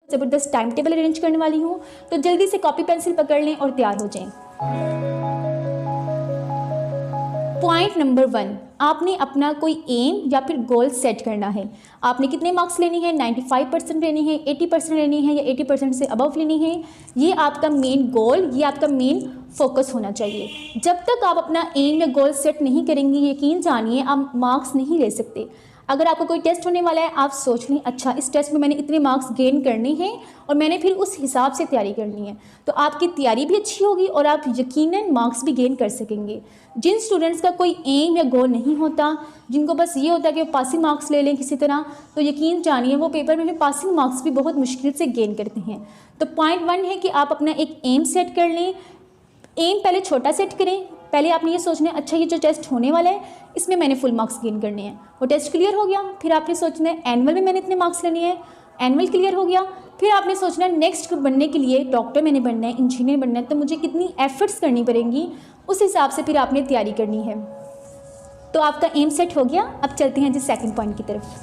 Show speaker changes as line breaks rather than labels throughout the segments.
ज़बरदस्त time table arrange करने वाली हूँ, तो जल्दी से कॉपी पेंसिल पकड़ लें और तैयार हो जाएं। पॉइंट नंबर 1, आपने अपना कोई एम या फिर गोल सेट करना है। आपने कितने मार्क्स लेने हैं, 95% लेने हैं, 80% लेने हैं या 80% से अबव लेने हैं। ये आपका मेन गोल, ये आपका मेन फोकस होना चाहिए। जब तक आप अपना एम या गोल सेट नहीं करेंगे, यकीन जानिए आप मार्क्स नहीं ले सकते। अगर आपको कोई टेस्ट होने वाला है, आप सोच लें अच्छा इस टेस्ट में मैंने इतने मार्क्स गेन करने हैं और मैंने फिर उस हिसाब से तैयारी करनी है, तो आपकी तैयारी भी अच्छी होगी और आप यकीनन मार्क्स भी गेन कर सकेंगे। जिन स्टूडेंट्स का कोई एम या गोल नहीं होता, जिनको बस ये होता है कि वो पासिंग मार्क्स ले लें किसी तरह, तो यकीन जानिए वो पेपर में भी पासिंग मार्क्स भी बहुत मुश्किल से गेन करते हैं। तो पॉइंट 1 है कि आप अपना एक एम सेट कर लें। एम पहले छोटा सेट करें। पहले आपने ये सोचना है अच्छा ये जो टेस्ट होने वाला है इसमें मैंने फुल मार्क्स गेन करने हैं, वो टेस्ट क्लियर हो गया। फिर आपने सोचना है एनुअल में मैंने इतने मार्क्स लेने हैं, एनुअल क्लियर हो गया। फिर आपने सोचना है नेक्स्ट बनने के लिए, डॉक्टर मैंने बनना है, इंजीनियर बनना है, तो मुझे कितनी एफर्ट्स करनी पड़ेंगी, उस हिसाब से फिर आपने तैयारी करनी है। तो आपका एम सेट हो गया। अब चलते हैं जी सेकंड पॉइंट की तरफ।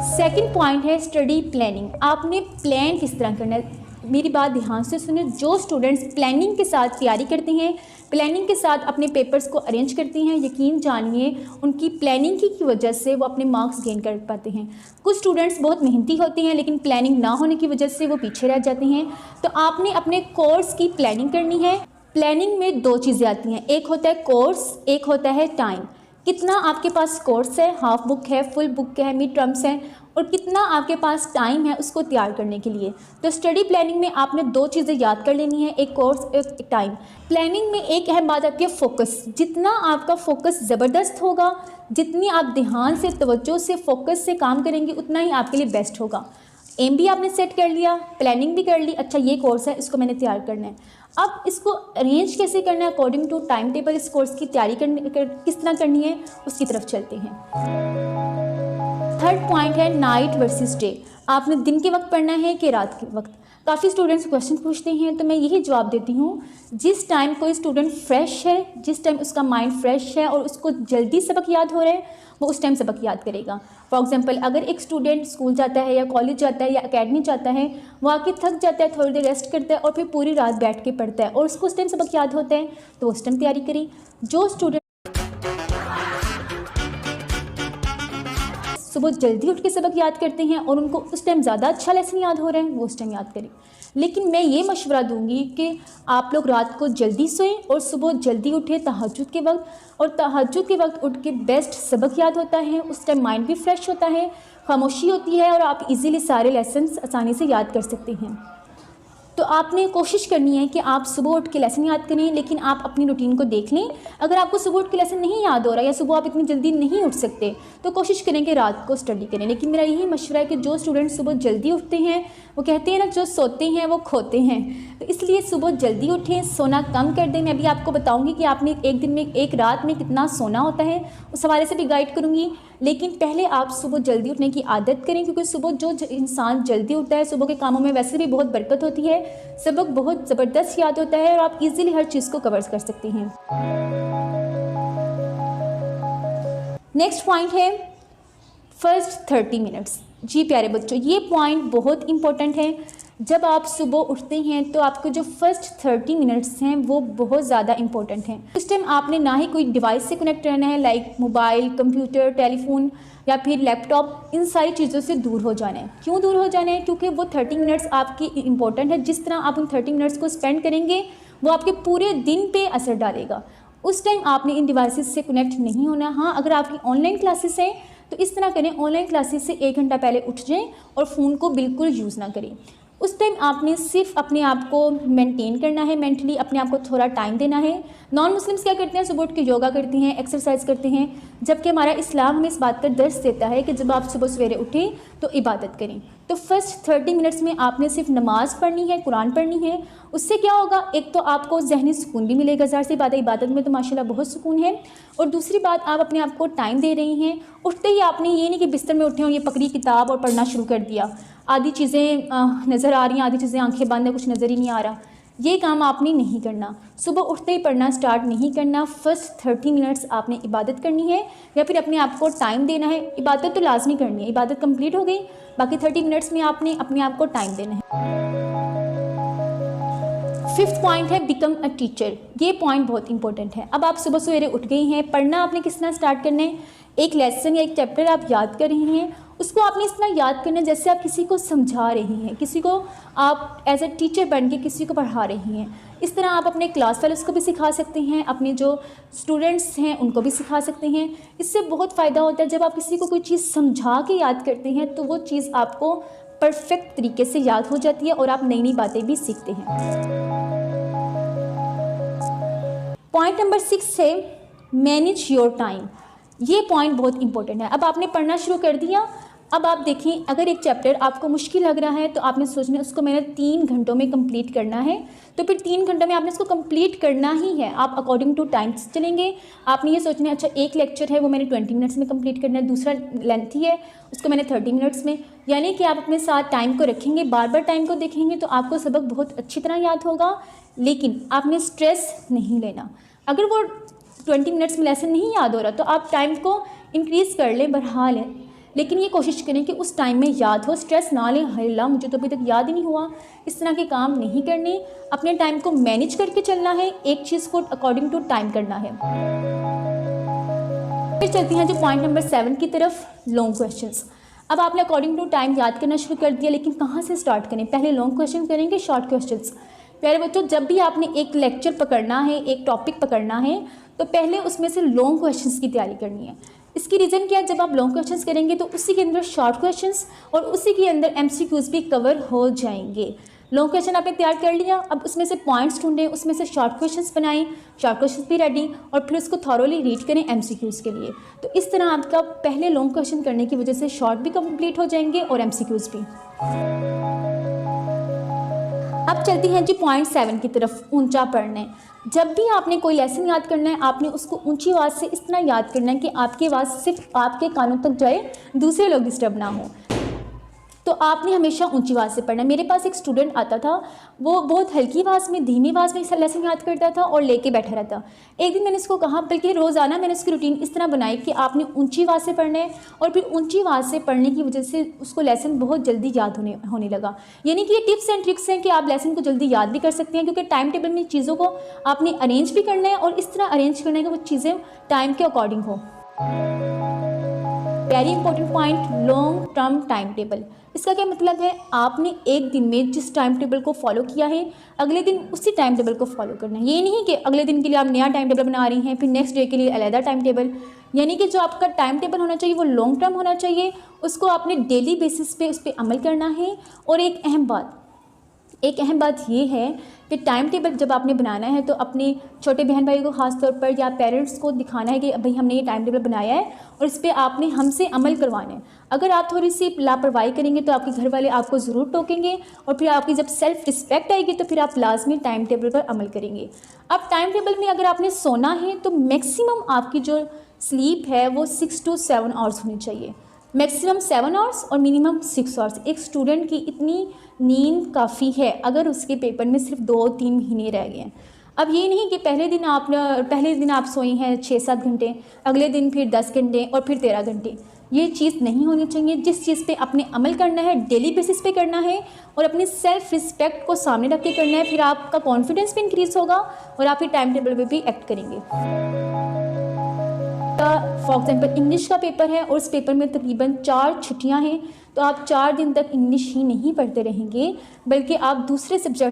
सेकंड पॉइंट है स्टडी प्लानिंग। आपने प्लान किस तरह करना है, मेरी बात ध्यान से सुने। जो स्टूडेंट्स प्लानिंग के साथ तैयारी करते हैं, प्लानिंग के साथ अपने पेपर्स को अरेंज करते हैं, यकीन जानिए उनकी प्लानिंग की वजह से वो अपने मार्क्स गेन कर पाते हैं। कुछ स्टूडेंट्स बहुत मेहनती होते हैं लेकिन प्लानिंग ना होने की वजह से वो पीछे रह जाते हैं। तो आपने अपने कोर्स की प्लानिंग करनी है। प्लानिंग में 2 चीज़ें आती हैं, एक होता है कोर्स, एक होता है टाइम। कितना आपके पास कोर्स है, हाफ बुक है, फुल बुक है, मिड टर्म्स है, और कितना आपके पास टाइम है उसको तैयार करने के लिए। तो स्टडी प्लानिंग में आपने 2 चीज़ें याद कर लेनी है, एक कोर्स, एक टाइम। प्लानिंग में एक अहम बात आती है फोकस। जितना आपका फोकस ज़बरदस्त होगा, जितनी आप ध्यान से, तवज्जो से, फोकस से काम करेंगे, उतना ही आपके लिए बेस्ट होगा। एम भी आपने सेट कर लिया, प्लानिंग भी कर ली, अच्छा ये कोर्स है इसको मैंने तैयार करना है। अब इसको अरेंज कैसे करना है अकॉर्डिंग टू टाइम टेबल, इस कोर्स की तैयारी किस तरह करनी है उसकी तरफ चलते हैं। थर्ड पॉइंट है नाइट वर्सेस डे। आपने दिन के वक्त पढ़ना है कि रात के वक्त। काफ़ी स्टूडेंट्स क्वेश्चन पूछते हैं तो मैं यही जवाब देती हूँ, जिस टाइम कोई स्टूडेंट फ्रेश है, जिस टाइम उसका माइंड फ्रेश है और उसको जल्दी सबक याद हो रहा है, वो उस टाइम सबक याद करेगा। फॉर एग्जांपल अगर एक स्टूडेंट स्कूल जाता है या कॉलेज जाता है या एकेडमी जाता है, वो आके थक जाता है, थोड़ी देर रेस्ट करता है और फिर पूरी रात बैठ के पढ़ता है और उसको उस टाइम सबक याद होता है, तो उस टाइम तैयारी करें। जो स्टूडेंट सुबह जल्दी उठ के सबक याद करते हैं और उनको उस टाइम ज़्यादा अच्छा लेसन याद हो रहा है, वो उस टाइम याद करें। लेकिन मैं ये मशवरा दूंगी कि आप लोग रात को जल्दी सोएं और सुबह जल्दी उठें तहज्जुद के वक्त, और तहज्जुद के वक्त उठ के बेस्ट सबक याद होता है। उस टाइम माइंड भी फ्रेश होता है, खामोशी होती है और आप इजीली सारे लेसन्स आसानी से याद कर सकते हैं। तो आपने कोशिश करनी है कि आप सुबह उठ के लेसन याद करें, लेकिन आप अपनी रूटीन को देख लें। अगर आपको सुबह उठ के लेसन नहीं याद हो रहा या सुबह आप इतनी जल्दी नहीं उठ सकते, तो कोशिश करें कि रात को स्टडी करें। लेकिन मेरा यही मशवरा है कि जो स्टूडेंट सुबह जल्दी उठते हैं, वो कहते हैं ना जो सोते हैं वो खोते हैं, तो इसलिए सुबह जल्दी उठें, सोना कम कर दें। मैं अभी आपको बताऊँगी कि आपने एक दिन में, एक रात में कितना सोना होता है, उस हवाले से भी गाइड करूँगी। लेकिन पहले आप सुबह जल्दी उठने की आदत करें, क्योंकि सुबह जो इंसान जल्दी उठता है, सुबह के कामों में वैसे भी बहुत बरकत होती है, सबक बहुत ज़बरदस्त याद होता है और आप इजीली हर चीज़ को कवर कर सकते हैं। नेक्स्ट पॉइंट है फर्स्ट 30 मिनट्स। जी प्यारे बच्चों, ये पॉइंट बहुत इंपॉर्टेंट है। जब आप सुबह उठते हैं तो आपके जो फर्स्ट 30 मिनट्स हैं वो बहुत ज़्यादा इंपॉर्टेंट हैं। उस टाइम आपने ना ही कोई डिवाइस से कनेक्ट रहना है, लाइक मोबाइल, कंप्यूटर, टेलीफोन या फिर लैपटॉप, इन सारी चीज़ों से दूर हो जाना है। क्यों दूर हो जाना है? क्योंकि वो 30 मिनट्स आपकी इंपॉर्टेंट है। जिस तरह आप उन 30 मिनट्स को स्पेंड करेंगे वो आपके पूरे दिन पे असर डालेगा। उस टाइम आपने इन डिवाइसेस से कनेक्ट नहीं होना। हाँ, अगर आपकी ऑनलाइन क्लासेस हैं तो इस तरह करें, ऑनलाइन क्लासेस से 1 घंटा पहले उठ जाएं और फ़ोन को बिल्कुल यूज़ ना करें। उस टाइम आपने सिर्फ अपने आप को मेंटेन करना है, मेंटली अपने आप को थोड़ा टाइम देना है। नॉन मुस्लिम्स क्या करते हैं, सुबह उठ के योगा करते हैं, एक्सरसाइज करते हैं, जबकि हमारा इस्लाम हमें इस बात का दर्स देता है कि जब आप सुबह सवेरे उठें तो इबादत करें। तो फर्स्ट 30 मिनट्स में आपने सिर्फ नमाज़ पढ़नी है, कुरान पढ़नी है। उससे क्या होगा, एक तो आपको जहनी सुकून भी मिलेगा, ज़ाहिर सी बात है इबादत में तो माशाल्लाह बहुत सुकून है, और दूसरी बात आप अपने आप को टाइम दे रही हैं। उठते ही आपने ये नहीं कि बिस्तर में उठे और ये पकड़ी किताब और पढ़ना शुरू कर दिया, आधी चीज़ें नज़र आ रही हैं, आधी चीज़ें आंखें बंद है, कुछ नज़र ही नहीं आ रहा। ये काम आपने नहीं करना। सुबह उठते ही पढ़ना स्टार्ट नहीं करना। फर्स्ट 30 मिनट्स आपने इबादत करनी है या फिर अपने आप को टाइम देना है। इबादत तो लाजमी करनी है, इबादत कंप्लीट हो गई, बाकी 30 मिनट्स में आपने अपने आप को टाइम देना है। 5th पॉइंट है बिकम अ टीचर। ये पॉइंट बहुत इंपॉर्टेंट है। अब आप सुबह सवेरे उठ गई हैं, पढ़ना आपने किस तरह स्टार्ट करना है। एक लेसन या एक चैप्टर आप याद कर रही हैं, उसको आपने इस तरह याद करना है जैसे आप किसी को समझा रही हैं, किसी को आप एज ए टीचर बन के किसी को पढ़ा रही हैं। इस तरह आप अपने क्लास फेलोज़ को भी सिखा सकते हैं, अपने जो स्टूडेंट्स हैं उनको भी सिखा सकते हैं। इससे बहुत फ़ायदा होता है जब आप किसी को कोई चीज़ समझा के याद करते हैं तो वो चीज़ आपको परफेक्ट तरीके से याद हो जाती है और आप नई नई बातें भी सीखते हैं। पॉइंट नंबर 6 है मैनेज योर टाइम। ये पॉइंट बहुत इंपॉर्टेंट है। अब आपने पढ़ना शुरू कर दिया। अब आप देखें, अगर एक चैप्टर आपको मुश्किल लग रहा है तो आपने सोचना उसको मैंने 3 घंटों में कंप्लीट करना है, तो फिर 3 घंटों में आपने इसको कंप्लीट करना ही है। आप अकॉर्डिंग टू टाइम चलेंगे। आपने ये सोचना है अच्छा एक लेक्चर है वो मैंने 20 मिनट्स में कंप्लीट करना है, दूसरा लेंथी है उसको मैंने 30 मिनट्स में। यानी कि आप अपने साथ टाइम को रखेंगे, बार बार टाइम को देखेंगे तो आपको सबक बहुत अच्छी तरह याद होगा। लेकिन आपने स्ट्रेस नहीं लेना। अगर वो 20 मिनट्स में लेसन नहीं याद हो रहा तो आप टाइम को इंक्रीज़ कर लें, बढ़ा लें, लेकिन ये कोशिश करें कि उस टाइम में याद हो। स्ट्रेस ना लें, हल्ला मुझे तो अभी तक याद ही नहीं हुआ, इस तरह के काम नहीं करने। अपने टाइम को मैनेज करके चलना है, एक चीज़ को अकॉर्डिंग टू टाइम करना है। फिर चलती हैं जो पॉइंट नंबर 7 की तरफ, लॉन्ग क्वेश्चंस। अब आपने अकॉर्डिंग टू टाइम याद करना शुरू कर दिया, लेकिन कहाँ से स्टार्ट करें। पहले लॉन्ग क्वेश्चन करेंगे, शॉर्ट क्वेश्चंस। प्यारे बच्चों, जब भी आपने एक लेक्चर पकड़ना है, एक टॉपिक पकड़ना है, तो पहले उसमें से लॉन्ग क्वेश्चंस की तैयारी करनी है। इसकी रीज़न क्या है, जब आप लॉन्ग क्वेश्चंस करेंगे तो उसी के अंदर शॉर्ट क्वेश्चंस और उसी के अंदर MCQs भी कवर हो जाएंगे। लॉन्ग क्वेश्चन आपने तैयार कर लिया, अब उसमें से पॉइंट्स ढूंढें, उसमें से शॉर्ट क्वेश्चंस बनाएं, शॉर्ट क्वेश्चंस भी रेडी, और फिर उसको थॉरोली रीड करें MCQs के लिए। तो इस तरह आपका पहले लॉन्ग क्वेश्चन करने की वजह से शॉर्ट भी कंप्लीट हो जाएंगे और MCQs भी। अब चलती हैं जी पॉइंट 7 की तरफ, ऊंचा पढ़ने। जब भी आपने कोई लेसन याद करना है, आपने उसको ऊंची आवाज़ से इस तरह याद करना है कि आपकी आवाज़ सिर्फ आपके कानों तक जाए, दूसरे लोग डिस्टर्ब ना हो। तो आपने हमेशा ऊंची आवाज़ से पढ़ना है। मेरे पास एक स्टूडेंट आता था, वो बहुत हल्की आवाज़ में, धीमी आवाज़ में लेसन याद करता था और लेके बैठा रहता। एक दिन मैंने उसको कहा, बल्कि रोज़ाना मैंने उसकी रूटीन इस तरह बनाई कि आपने ऊंची आवाज़ से पढ़ना है, और फिर ऊंची आवाज़ से पढ़ने की वजह से उसको लेसन बहुत जल्दी याद होने लगा। यानी कि ये टिप्स एंड ट्रिक्स हैं कि आप लेसन को जल्दी याद भी कर सकते हैं, क्योंकि टाइम टेबल में चीज़ों को आपने अरेंज भी करना है और इस तरह अरेंज करना है कि वो चीज़ें टाइम के अकॉर्डिंग हो। Very important point, long term time table. इसका क्या मतलब है, आपने एक दिन में जिस टाइम टेबल को फॉलो किया है, अगले दिन उसी टाइम टेबल को फॉलो करना है। ये नहीं कि अगले दिन के लिए आप नया टाइम टेबल बना रही हैं, फिर नेक्स्ट डे के लिए अलग टाइम टेबल। यानी कि जो आपका टाइम टेबल होना चाहिए वो लॉन्ग टर्म होना चाहिए, उसको आपने डेली बेसिस पे उस पर अमल करना है। और एक अहम बात ये है कि टाइम टेबल जब आपने बनाना है तो अपने छोटे बहन भाई को ख़ास तौर पर या पेरेंट्स को दिखाना है कि भाई हमने ये टाइम टेबल बनाया है और इस पर आपने हमसे अमल करवाना है। अगर आप थोड़ी सी लापरवाही करेंगे तो आपके घर वाले आपको ज़रूर टोकेंगे, और फिर आपकी जब सेल्फ रिस्पेक्ट आएगी तो फिर आप लाजमी टाइम टेबल पर अमल करेंगे। अब टाइम टेबल में अगर आपने सोना है तो मैक्सिमम आपकी जो स्लीप है वो 6 to 7 आवर्स होनी चाहिए। मैक्सिमम 7 आवर्स और मिनिमम 6 आवर्स। एक स्टूडेंट की इतनी नींद काफ़ी है अगर उसके पेपर में सिर्फ 2-3 महीने रह गए हैं। अब ये नहीं कि पहले दिन आप सोई हैं 6-7 घंटे, अगले दिन फिर 10 घंटे और फिर 13 घंटे। ये चीज़ नहीं होनी चाहिए। जिस चीज़ पे आपने अमल करना है डेली बेसिस पे करना है और अपनी सेल्फ रिस्पेक्ट को सामने रख के करना है, फिर आपका कॉन्फिडेंस भी इंक्रीज़ होगा और आप फिर टाइम टेबल पे भी एक्ट करेंगे। फॉर एग्जाम्पल इंग्लिश का पेपर है और उस पेपर में तकरीबन 4 छुट्टियां हैं, तो आप 4 दिन तक इंग्लिश ही नहीं पढ़ते रहेंगे बल्कि आप दूसरे सब्जेक्ट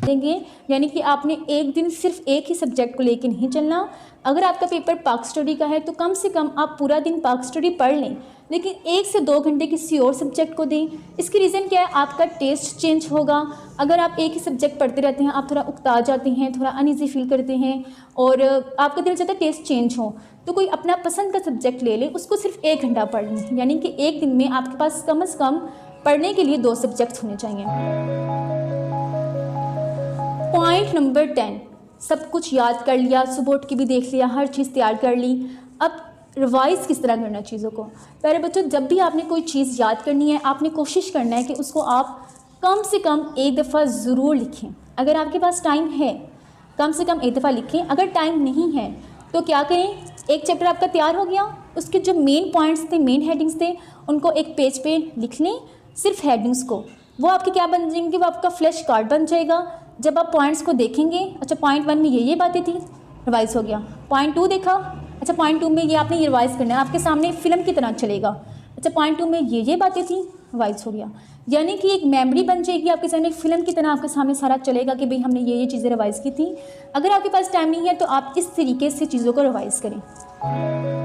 देंगे। यानी कि आपने एक दिन सिर्फ एक ही सब्जेक्ट को लेकर नहीं चलना। अगर आपका पेपर पाक स्टडी का है तो कम से कम आप पूरा दिन पाक स्टडी पढ़ लें, लेकिन 1 से 2 घंटे किसी और सब्जेक्ट को दें। इसकी रीज़न क्या है, आपका टेस्ट चेंज होगा। अगर आप एक ही सब्जेक्ट पढ़ते रहते हैं, आप थोड़ा उकता जाते हैं, थोड़ा अनईजी फील करते हैं और आपका दिल चाहता है टेस्ट चेंज हो, तो कोई अपना पसंद का सब्जेक्ट ले लें, उसको सिर्फ 1 घंटा पढ़ लें। यानी कि एक दिन में आपके पास कम से कम पढ़ने के लिए 2 सब्जेक्ट्स होने चाहिए। पॉइंट नंबर 10, सब कुछ याद कर लिया, सुबह उठ के भी देख लिया, हर चीज़ तैयार कर ली। अब रिवाइज़ किस तरह करना चीज़ों को। प्यारे बच्चों, जब भी आपने कोई चीज़ याद करनी है, आपने कोशिश करना है कि उसको आप कम से कम एक दफ़ा ज़रूर लिखें। अगर आपके पास टाइम है कम से कम एक दफ़ा लिखें। अगर टाइम नहीं है तो क्या करें, एक चैप्टर आपका तैयार हो गया, उसके जो मेन पॉइंट्स थे, मेन हेडिंग्स थे, उनको एक पेज पे लिख लें, सिर्फ हेडिंग्स को। वो आपके क्या बन जाएंगे, वो आपका फ्लैश कार्ड बन जाएगा। जब आप पॉइंट्स को देखेंगे, अच्छा पॉइंट 1 में ये बातें थी, रिवाइज़ हो गया। पॉइंट 2 देखा, अच्छा पॉइंट 2 में ये आपने रिवाइज़ करना है, आपके सामने फिल्म की तरह चलेगा। अच्छा पॉइंट 2 में ये बातें थी, रिवाइज़ हो गया। यानी कि एक मेमोरी बन जाएगी आपके सामने, एक फिल्म की तरह आपके सामने सारा चलेगा कि भाई हमने ये चीज़ें रिवाइज़ की थी। अगर आपके पास टाइम नहीं है तो आप इस तरीके से चीज़ों को रिवाइज़ करें।